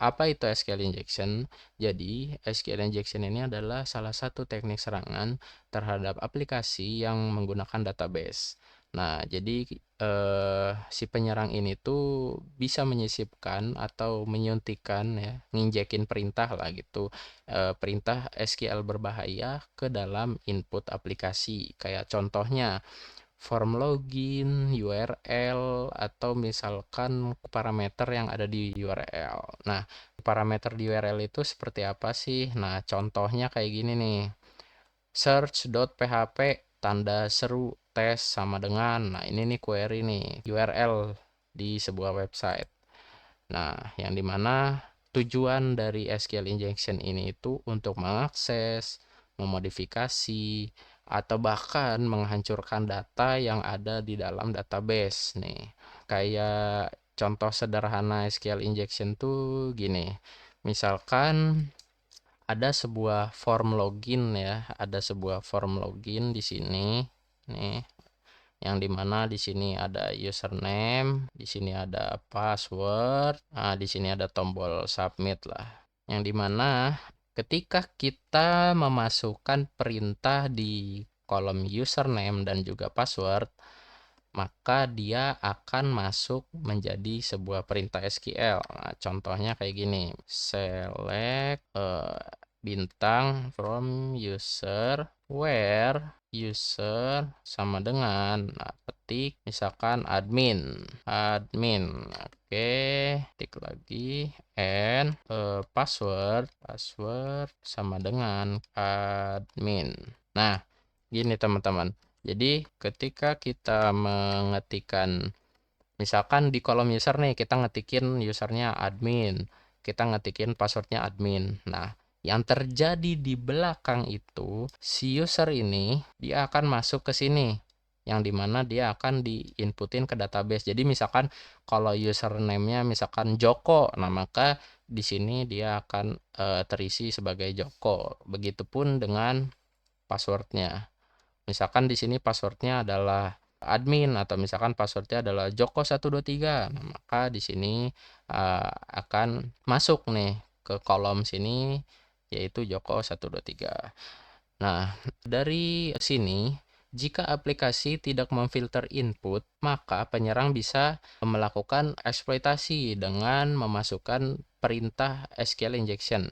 Apa itu SQL injection? Jadi, SQL injection ini adalah salah satu teknik serangan terhadap aplikasi yang menggunakan database. Nah, jadi si penyerang ini tuh bisa menyisipkan atau menyuntikkan ya, nginjekin perintah lah gitu, perintah SQL berbahaya ke dalam input aplikasi. Kayak contohnya form login, URL, atau misalkan parameter yang ada di URL. Nah, parameter di URL itu seperti apa sih? Nah, contohnya kayak gini nih. Search.php tanda seru tes sama dengan, nah ini nih query nih, URL di sebuah website. Nah, yang dimana tujuan dari SQL injection ini itu untuk mengakses, memodifikasi, atau bahkan menghancurkan data yang ada di dalam database nih. Kayak contoh sederhana SQL injection tuh gini. Misalkan ada sebuah form login ya, ada sebuah form login di sini nih, yang dimana di sini ada username, di sini ada password, nah di sini ada tombol submit lah. Yang dimana ketika kita memasukkan perintah di kolom username dan juga password, maka dia akan masuk menjadi sebuah perintah SQL. Nah, contohnya kayak gini, select bintang from user where user sama dengan, nah ketik misalkan admin, oke, ketik lagi and password sama dengan admin. Nah, gini teman-teman, jadi ketika kita mengetikkan, misalkan di kolom user nih, kita ngetikin usernya admin, kita ngetikin passwordnya admin. Nah, yang terjadi di belakang itu, si user ini dia akan masuk ke sini, yang dimana dia akan diinputin ke database. Jadi misalkan kalau username-nya misalkan Joko, nah maka di sini dia akan terisi sebagai Joko. Begitupun dengan passwordnya. Misalkan di sini passwordnya adalah admin atau misalkan passwordnya adalah Joko123. Nah, maka di sini akan masuk nih ke kolom sini yaitu Joko123. Nah, dari sini jika aplikasi tidak memfilter input, maka penyerang bisa melakukan eksploitasi dengan memasukkan perintah SQL injection,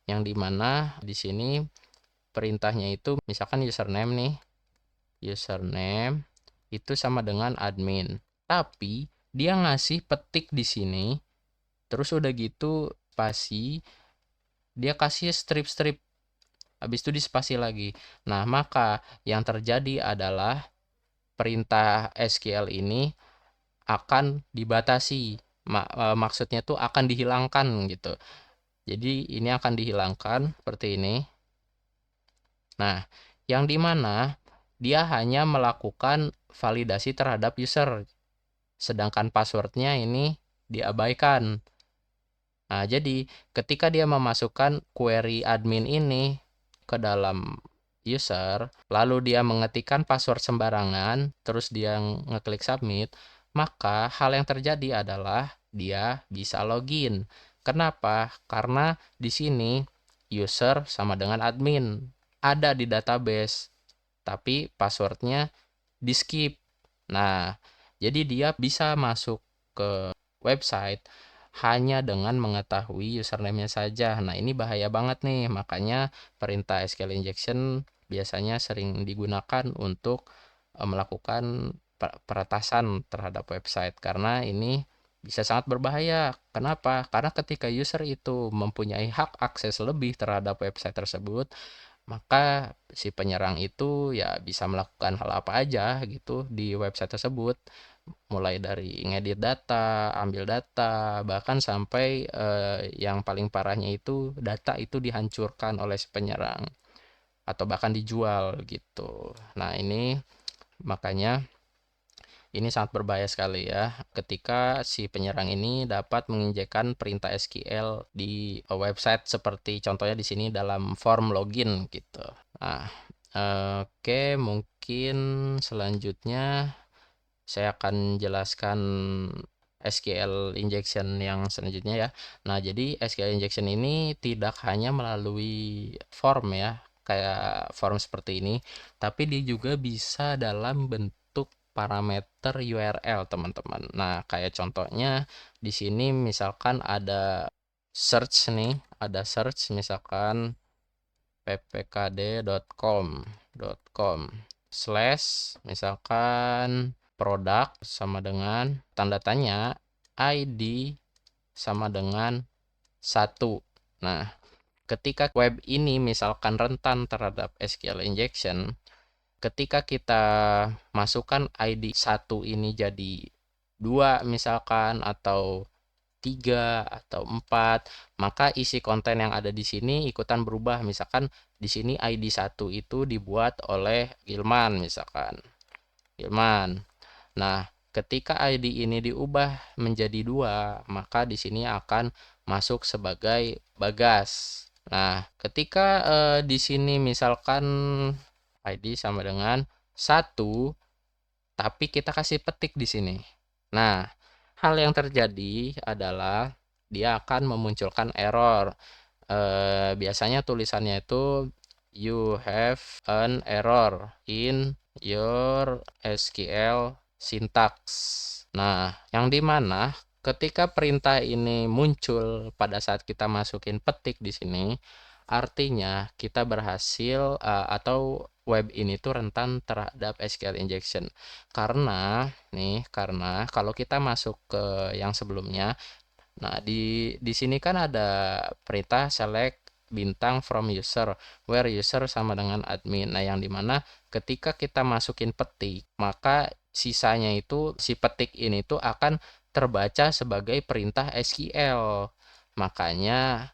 yang dimana di sini perintahnya itu misalkan username nih, username itu sama dengan admin. Tapi dia ngasih petik di sini, terus udah gitu spasi, dia kasih strip-strip, habis itu dispasi lagi. Nah, maka yang terjadi adalah perintah SQL ini akan dibatasi. Maksudnya tuh akan dihilangkan gitu. Jadi ini akan dihilangkan seperti ini. Nah, yang dimana dia hanya melakukan validasi terhadap user, sedangkan passwordnya ini diabaikan. Nah, jadi ketika dia memasukkan query admin ini ke dalam user, lalu dia mengetikkan password sembarangan, terus dia ngeklik submit, maka hal yang terjadi adalah dia bisa login. Kenapa? Karena di sini user sama dengan admin ada di database, tapi passwordnya di skip. Nah, jadi dia bisa masuk ke website hanya dengan mengetahui username-nya saja. Nah, ini bahaya banget nih. Makanya perintah SQL injection biasanya sering digunakan untuk melakukan peretasan terhadap website, karena ini bisa sangat berbahaya. Kenapa? Karena ketika user itu mempunyai hak akses lebih terhadap website tersebut, maka si penyerang itu ya bisa melakukan hal apa aja gitu di website tersebut, mulai dari ngedit data, ambil data, bahkan sampai yang paling parahnya itu data itu dihancurkan oleh si penyerang atau bahkan dijual gitu. Nah, ini makanya ini sangat berbahaya sekali ya ketika si penyerang ini dapat menginjekkan perintah SQL di website seperti contohnya di sini dalam form login gitu. Nah, oke, mungkin selanjutnya saya akan jelaskan SQL injection yang selanjutnya ya. Nah, jadi SQL injection ini tidak hanya melalui form ya, kayak form seperti ini, tapi dia juga bisa dalam bentuk parameter URL, teman-teman. Nah, kayak contohnya di sini misalkan ada search nih, ada search misalkan ppkd.com slash misalkan produk sama dengan tanda tanya ID sama dengan 1. Nah, ketika web ini misalkan rentan terhadap SQL injection, ketika kita masukkan ID 1 ini jadi 2 misalkan, atau 3 atau 4, maka isi konten yang ada di sini ikutan berubah. Misalkan di sini ID 1 itu dibuat oleh Gilman misalkan. Gilman. Nah, ketika ID ini diubah menjadi 2, maka di sini akan masuk sebagai Bagas. Nah, ketika di sini misalkan ID sama dengan 1, tapi kita kasih petik di sini. Nah, hal yang terjadi adalah dia akan memunculkan error. Biasanya tulisannya itu you have an error in your SQL syntax. Nah, yang dimana ketika perintah ini muncul pada saat kita masukin petik di sini, artinya kita berhasil atau web ini tuh rentan terhadap SQL injection. Karena kalau kita masuk ke yang sebelumnya, nah di sini kan ada perintah select bintang from user, where user sama dengan admin. Nah, yang dimana ketika kita masukin petik, maka sisanya itu si petik ini tuh akan terbaca sebagai perintah SQL. Makanya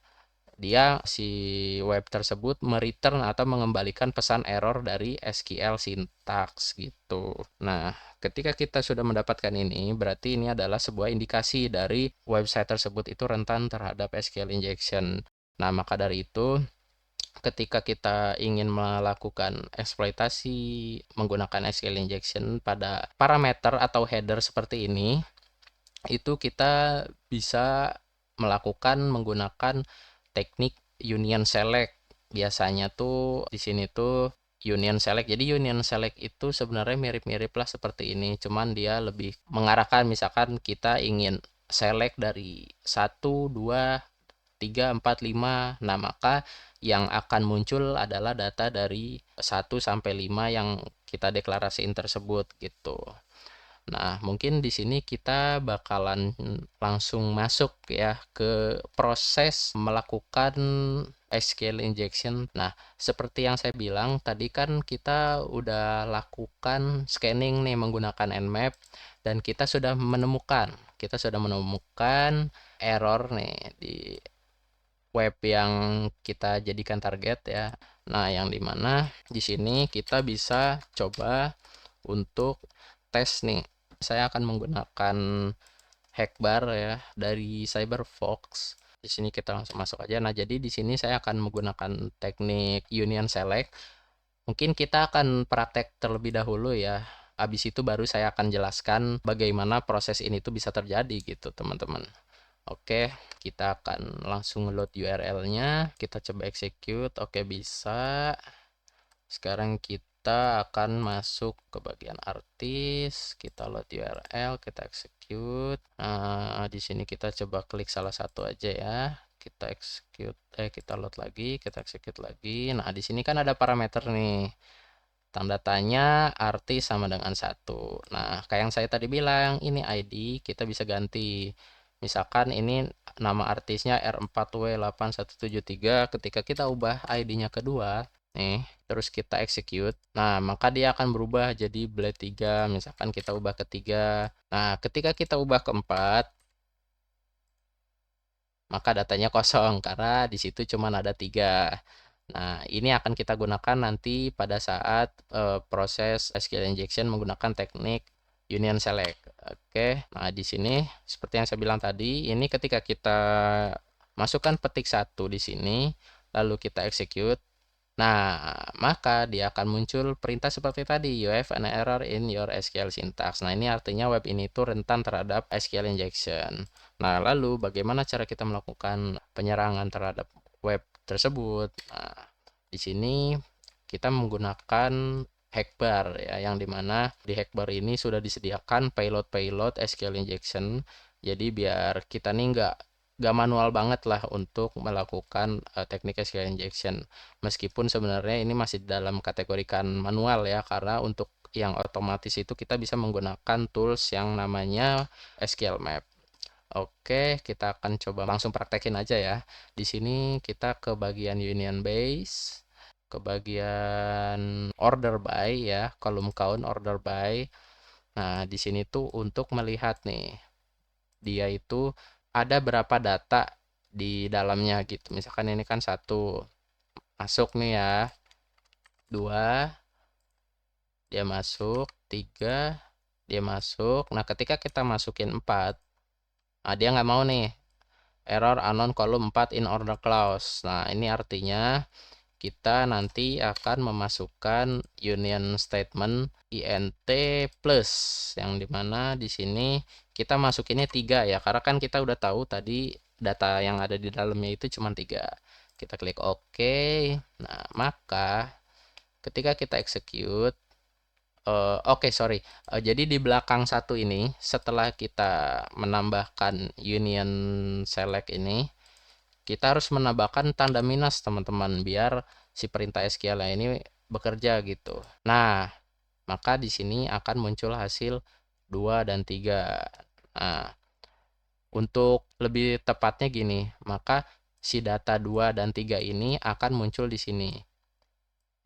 dia si web tersebut mereturn atau mengembalikan pesan error dari SQL syntax gitu. Nah, ketika kita sudah mendapatkan ini, berarti ini adalah sebuah indikasi dari website tersebut itu rentan terhadap SQL injection. Nah, maka dari itu ketika kita ingin melakukan eksploitasi menggunakan SQL injection pada parameter atau header seperti ini, itu kita bisa melakukan menggunakan teknik union select. Biasanya tuh di sini tuh union select. Jadi union select itu sebenarnya mirip-mirip lah seperti ini, cuman dia lebih mengarahkan misalkan kita ingin select dari 1, 2, 3, 4, 5. Nah, maka yang akan muncul adalah data dari 1 sampai 5 yang kita deklarasiin tersebut gitu. Nah, mungkin di sini kita bakalan langsung masuk ya ke proses melakukan SQL injection. Nah, seperti yang saya bilang tadi kan kita udah lakukan scanning nih menggunakan Nmap, dan kita sudah menemukan error nih di web yang kita jadikan target ya. Nah, yang dimana di sini kita bisa coba untuk tes nih. Saya akan menggunakan hackbar ya dari CyberFox. Di sini kita langsung masuk aja. Nah, jadi di sini saya akan menggunakan teknik union select. Mungkin kita akan praktek terlebih dahulu ya. Habis itu baru saya akan jelaskan bagaimana proses ini tuh bisa terjadi gitu, teman-teman. Oke, kita akan langsung load URL-nya. Kita coba execute. Oke, bisa. Sekarang kita akan masuk ke bagian artis. Kita load URL, kita execute. Nah, di sini kita coba klik salah satu aja ya. Kita execute, kita load lagi, kita execute lagi. Nah, di sini kan ada parameter nih. Tanda tanya artis sama dengan 1. Nah, kayak yang saya tadi bilang, ini ID kita bisa ganti. Misalkan ini nama artisnya R4W8173, ketika kita ubah ID-nya kedua, nih, terus kita execute. Nah, maka dia akan berubah jadi Blade 3, misalkan kita ubah ke 3. Nah, ketika kita ubah ke 4, maka datanya kosong karena di situ cuma ada 3. Nah, ini akan kita gunakan nanti pada saat proses SQL injection menggunakan teknik union select. Oke, nah di sini seperti yang saya bilang tadi, ini ketika kita masukkan petik 1 di sini, lalu kita execute. Nah, maka dia akan muncul perintah seperti tadi, you have an error in your SQL syntax. Nah, ini artinya web ini tuh rentan terhadap SQL injection. Nah, lalu bagaimana cara kita melakukan penyerangan terhadap web tersebut? Nah, di sini kita menggunakan Hackbar ya, yang dimana di Hackbar ini sudah disediakan payload-payload SQL injection. Jadi biar kita nih nggak manual banget lah untuk melakukan teknik SQL injection. Meskipun sebenarnya ini masih dalam kategorikan manual ya, karena untuk yang otomatis itu kita bisa menggunakan tools yang namanya SQL Map. Oke, kita akan coba langsung praktekin aja ya. Di sini kita ke bagian Union Base, ke bagian Order By ya, column count Order By. Nah, di sini tuh untuk melihat nih, dia itu ada berapa data di dalamnya gitu. Misalkan ini kan 1 masuk nih ya, 2 dia masuk, 3 dia masuk. Nah, ketika kita masukin 4, nah dia nggak mau nih, error unknown column 4 in order clause. Nah, ini artinya kita nanti akan memasukkan union statement int plus, yang dimana di sini kita masukinnya 3 ya, karena kan kita udah tahu tadi data yang ada di dalamnya itu cuma 3. Kita klik OK. Nah, maka ketika kita execute, oke, sorry. Jadi di belakang 1 ini, setelah kita menambahkan union select ini, kita harus menambahkan tanda minus teman-teman, biar si perintah SQL ini bekerja gitu. Nah, maka di sini akan muncul hasil 2 dan 3. Nah, untuk lebih tepatnya gini, maka si data 2 dan 3 ini akan muncul di sini.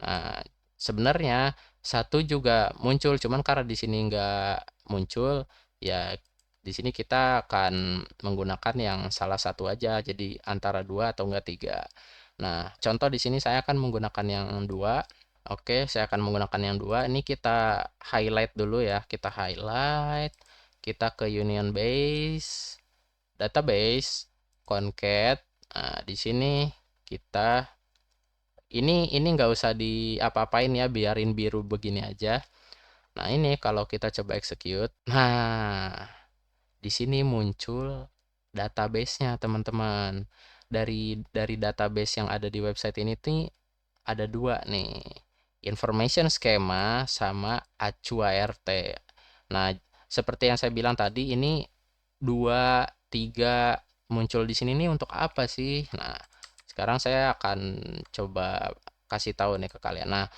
Nah, sebenarnya 1 juga muncul, cuman karena di sini nggak muncul, ya di sini kita akan menggunakan yang salah satu aja, jadi antara 2 atau enggak 3. Nah, contoh di sini saya akan menggunakan yang 2. Oke, saya akan menggunakan yang 2. Ini kita highlight dulu ya, kita highlight, kita ke Union Base, Database, Concat. Nah, di sini kita ini nggak usah di apa-apain ya, biarin biru begini aja. Nah, ini kalau kita coba execute, nah di sini muncul database-nya teman-teman. Dari database yang ada di website ini tuh ada 2 nih, information schema sama AcuART. Nah, seperti yang saya bilang tadi, ini 2, 3 muncul di sini nih untuk apa sih? Nah, sekarang saya akan coba kasih tahu nih ke kalian. Nah,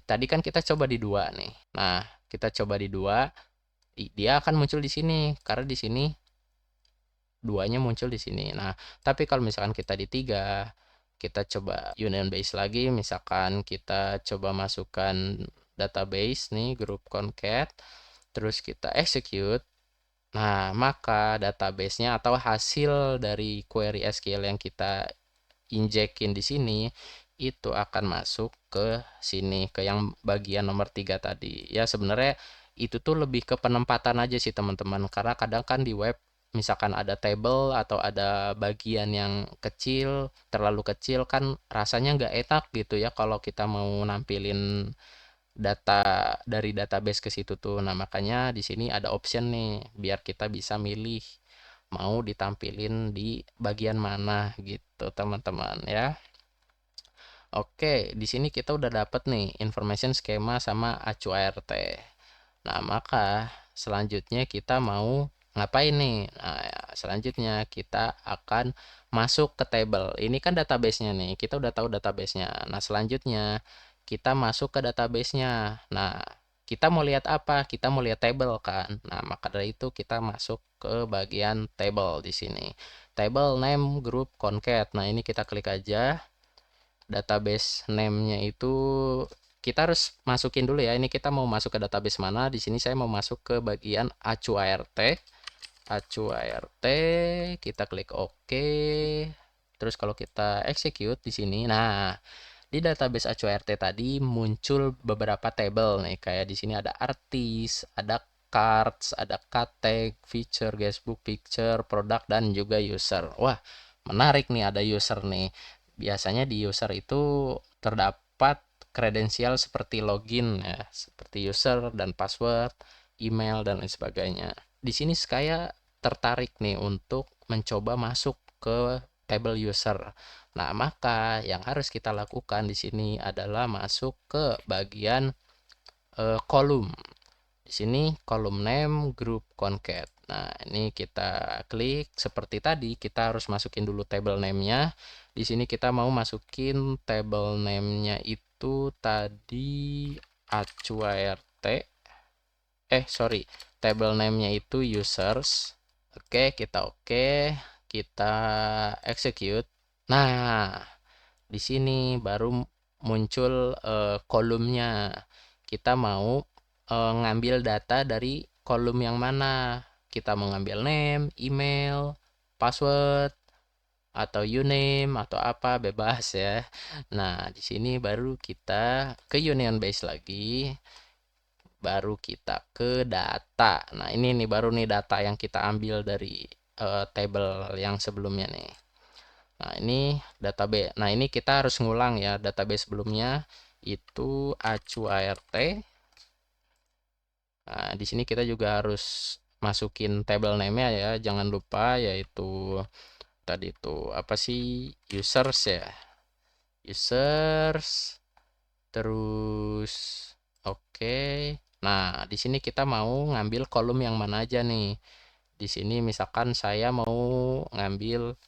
tadi kan kita coba di 2 nih. Nah, kita coba di 2, dia akan muncul di sini karena di sini 2-nya muncul di sini. Nah, tapi kalau misalkan kita di 3, kita coba union base lagi, misalkan kita coba masukkan database nih, group concat, terus kita execute. Nah, maka database-nya atau hasil dari query SQL yang kita injekin di sini itu akan masuk ke sini, ke yang bagian nomor 3 tadi. Ya, sebenarnya itu tuh lebih ke penempatan aja sih teman-teman, karena kadang kan di web misalkan ada table atau ada bagian yang kecil, terlalu kecil kan rasanya nggak enak gitu ya kalau kita mau nampilin data dari database ke situ tuh. Nah, makanya di sini ada option nih biar kita bisa milih mau ditampilin di bagian mana gitu, teman-teman ya. Oke, di sini kita udah dapet nih information schema sama AcuART. Nah, maka selanjutnya kita mau ngapain nih? Nah, ya, selanjutnya kita akan masuk ke table. Ini kan database-nya nih. Kita udah tahu database-nya. Nah, selanjutnya kita masuk ke database-nya. Nah, kita mau lihat apa? Kita mau lihat table kan. Nah, maka dari itu kita masuk ke bagian table di sini. Table name group concat. Nah, ini kita klik aja. Database name-nya itu kita harus masukin dulu ya. Ini kita mau masuk ke database mana? Di sini saya mau masuk ke bagian AcuART. AcuART, kita klik OK. Terus kalau kita execute di sini, nah di database AcuART tadi muncul beberapa table nih. Kayak di sini ada artis, ada cards, ada tag, feature, guestbook, picture, product, dan juga user. Wah, menarik nih ada user nih. Biasanya di user itu terdapat kredensial seperti login ya, seperti user dan password, email dan lain sebagainya. Di sini saya tertarik nih untuk mencoba masuk ke table user. Nah, maka yang harus kita lakukan di sini adalah masuk ke bagian kolom. Di sini kolom name, group, concat. Nah, ini kita klik seperti tadi, kita harus masukin dulu table name-nya. Di sini kita mau masukin table name-nya itu tadi acuart. Sorry, table name-nya itu users. Oke, kita execute. Nah, di sini baru muncul kolomnya. Kita mau ngambil data dari kolom yang mana. Kita mau ngambil name, email, password, atau uname atau apa, bebas ya. Nah, di sini baru kita ke union base lagi. Baru kita ke data. Nah, ini nih baru nih data yang kita ambil dari table yang sebelumnya nih. Nah, ini database. Nah, ini kita harus ngulang ya database sebelumnya itu acuart. Nah, di sini kita juga harus masukin table name-nya ya, jangan lupa yaitu tadi itu apa sih, users ya. Users terus oke. Nah, di sini kita mau ngambil kolom yang mana aja nih. Di sini misalkan saya mau ngambil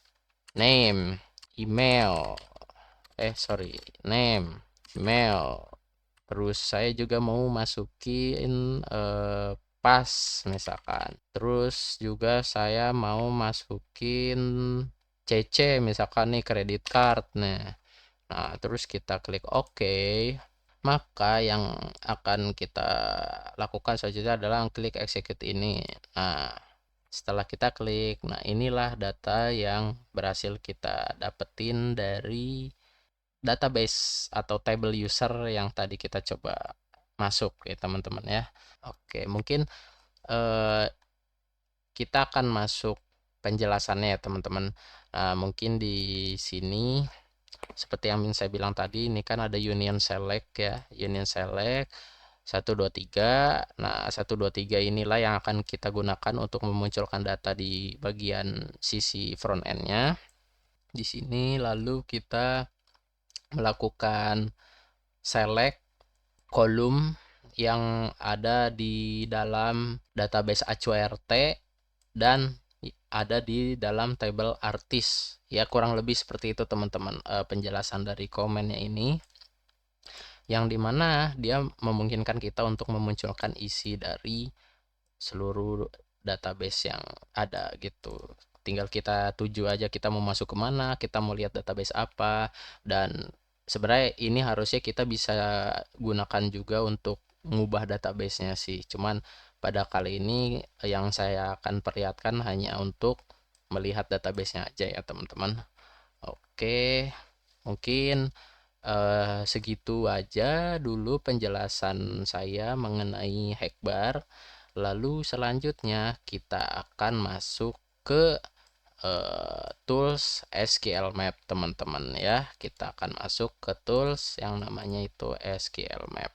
name, email. Name, email. Terus saya juga mau masukin pas misalkan. Terus juga saya mau masukin CC misalkan nih, credit card. Nah, terus kita klik OK. Maka yang akan kita lakukan selanjutnya adalah klik execute ini. Nah, setelah kita klik, nah inilah data yang berhasil kita dapetin dari database atau table user yang tadi kita coba masuk ya teman-teman ya. Oke, mungkin eh, kita akan masuk penjelasannya ya teman-teman. Nah, mungkin di sini seperti yang saya bilang tadi, ini kan ada union select ya, union select 1 2 3. Nah, 1 2 3 inilah yang akan kita gunakan untuk memunculkan data di bagian sisi front end-nya. Di sini lalu kita melakukan select kolom yang ada di dalam database acuart dan ada di dalam table artis ya, kurang lebih seperti itu teman-teman penjelasan dari komennya ini, yang dimana dia memungkinkan kita untuk memunculkan isi dari seluruh database yang ada gitu. Tinggal kita tuju aja kita mau masuk kemana, kita mau lihat database apa. Dan sebenarnya ini harusnya kita bisa gunakan juga untuk mengubah databasenya sih, cuman pada kali ini yang saya akan perlihatkan hanya untuk melihat databasenya aja ya teman-teman. Oke, mungkin segitu aja dulu penjelasan saya mengenai Hackbar. Lalu selanjutnya kita akan masuk ke tools SQL Map teman-teman ya. Kita akan masuk ke tools yang namanya itu SQL Map.